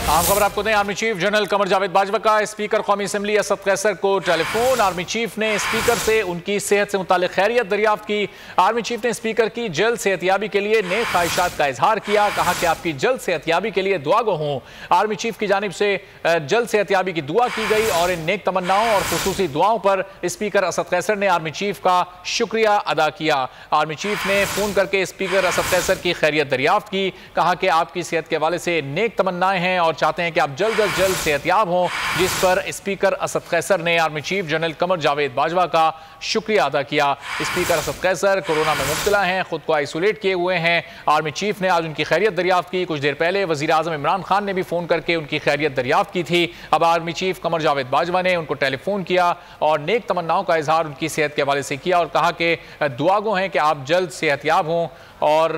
आम खबर आपको दें। Army chief general Qamar Javed Bajwa का स्पीकर कौमी असम्बली असद कैसर को टेलीफोन। आर्मी चीफ ने स्पीकर से उनकी सेहत से मुतालिक खैरियत दरियाफ्त की। आर्मी चीफ ने स्पीकर की जल्द सेहतयाबी के लिए नेक ख्वाहिशात का इजहार किया। कहा कि आपकी जल्द सेहतयाबी के लिए दुआ गो हूँ। आर्मी चीफ की जानिब से जल्द सेहतयाबी की दुआ की गई और इन नेक तमन्नाओं और खुसूसी दुआओं पर स्पीकर असद कैसर ने आर्मी चीफ का शुक्रिया अदा किया। आर्मी चीफ ने फोन करके स्पीकर असद कैसर की खैरियत दरियाफ्त की। कहा कि आपकी सेहत के हवाले से नेक तमन्नाएं हैं और चाहते हैं कि आप जल्द अज जल्द सेहतयाब हों, जिस पर स्पीकर असद कैसर ने army chief general Qamar Javed Bajwa का शुक्रिया अदा किया। स्पीकर असद कैसर कोरोना में मुब्तला हैं, खुद को आइसोलेट किए हुए हैं। आर्मी चीफ ने आज उनकी खैरियत दरियाफ्त की। कुछ देर पहले वजीर आजम इमरान खान ने भी फोन करके उनकी खैरियत दरियाफ्त की थी। अब आर्मी चीफ कमर जावेद बाजवा ने उनको टेलीफोन किया और नेक तमन्नाओं का इजहार उनकी सेहत के हवाले से किया और कहा कि दुआगो हैं कि आप जल्द सेहतयाब हों। और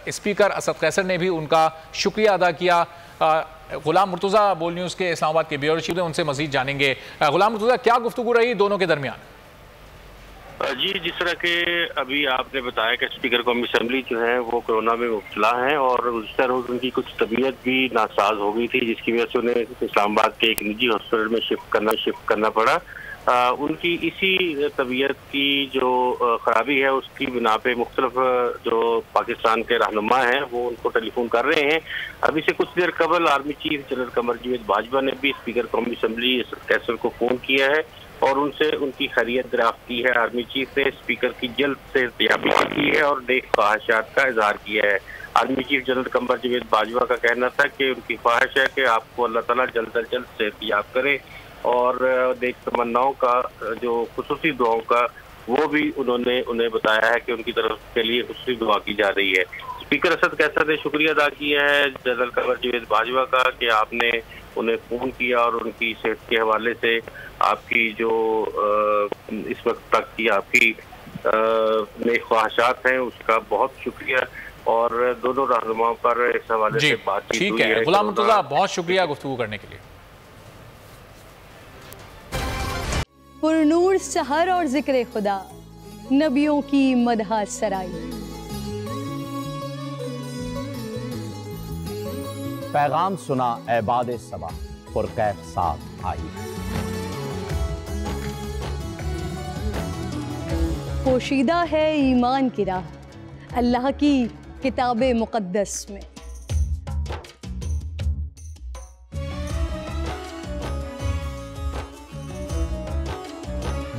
स्पीकर असद कैसर ने भी उनका शुक्रिया अदा किया। गुलाम मुर्तज़ा बोल न्यूज़ के इस्लामाबाद के ब्यूरो चीफ हैं, उनसे मजीद जानेंगे। गुलाम मुर्तज़ा, क्या गुफ्तगू रही दोनों के दरमियान? जी, जिस तरह के अभी आपने बताया कि स्पीकर कौमी असम्बली जो है वो कोरोना में मुब्तला हैं और उस तरह उनकी कुछ तबीयत भी नासाज हो गई थी, जिसकी वजह से उन्हें इस्लामाबाद के एक निजी हॉस्पिटल में शिफ्ट करना पड़ा। उनकी इसी तबीयत की जो खराबी है उसकी बिना पे मुख्तलिफ जो पाकिस्तान के रहनुमा हैं वो उनको टेलीफोन कर रहे हैं। अभी से कुछ देर कबल army chief general Qamar Javed Bajwa ने भी स्पीकर कौमी असम्बली असद कैसर को फोन किया है और उनसे उनकी खैरियत दरियाफ्त की है। आर्मी चीफ ने स्पीकर की जल्द सेहतयाबी की है और नेक ख्वाहिशात का इजहार किया है। Army chief general Qamar Javed Bajwa का कहना था कि उनकी ख्वाहिश है कि आपको अल्लाह ताला जल्द अज जल्द सेहतयाब करे और नेक तमन्नाओं का जो खुसूसी दुआओं का वो भी उन्होंने उन्हें बताया है कि उनकी तरफ के लिए खुसूसी दुआ की जा रही है। स्पीकर असद कैसर ने शुक्रिया अदा किया है जनरल कमर जावेद बाजवा का कि आपने उन्हें फ़ोन किया और उनकी सेहत के हवाले से आपकी जो इस वक्त तक की आपकी नेक ख्वाहिशात हैं उसका बहुत शुक्रिया और दोनों रहनुमाओं पर इस हवाले से बातचीत हुई है। गुलाम मुर्तज़ा, बहुत शुक्रिया गुफ्तगू करने के लिए। पुरनूर सहर और जिक्र खुदा, नबियों की मदह सराई। पैगाम सुना ऐबाद सबा, पुरकैफ साथ आई। पोशीदा है ईमान की राह, अल्लाह की किताबे मुक़द्दस में।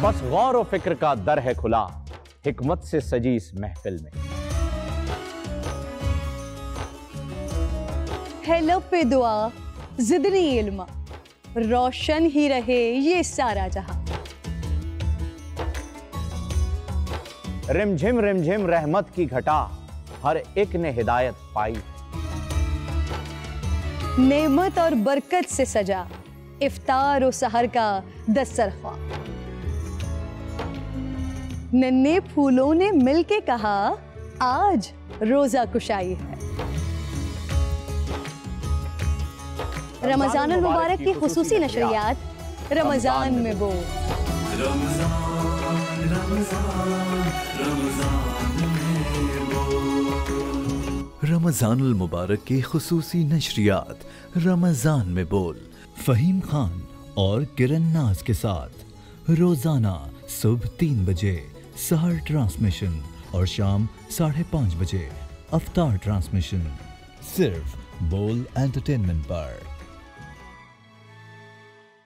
बस गौर व फिक्र का दर है खुला, हिकमत से सजी इस महफिल में। है लब पे दुआ जिदनी इल्मा, रोशन ही रहे ये सारा जहां। रिमझिम रिमझिम रहमत की घटा, हर एक ने हिदायत पाई। नेमत और बरकत से सजा इफ्तार और सहर का दस्तरख्वां। नन्हे फूलों ने मिलके कहा आज रोजा कुशाई है। रमजान मुबारक की खुसूसी नशरियात रमजान में बोल। रमजानुल मुबारक की खुसूसी नशरियात रमजान में बोल, फहीम खान और किरण नाज के साथ रोजाना सुबह 3 बजे सहर ट्रांसमिशन और शाम 5:30 बजे अफ्तार ट्रांसमिशन, सिर्फ बोल एंटरटेनमेंट पर।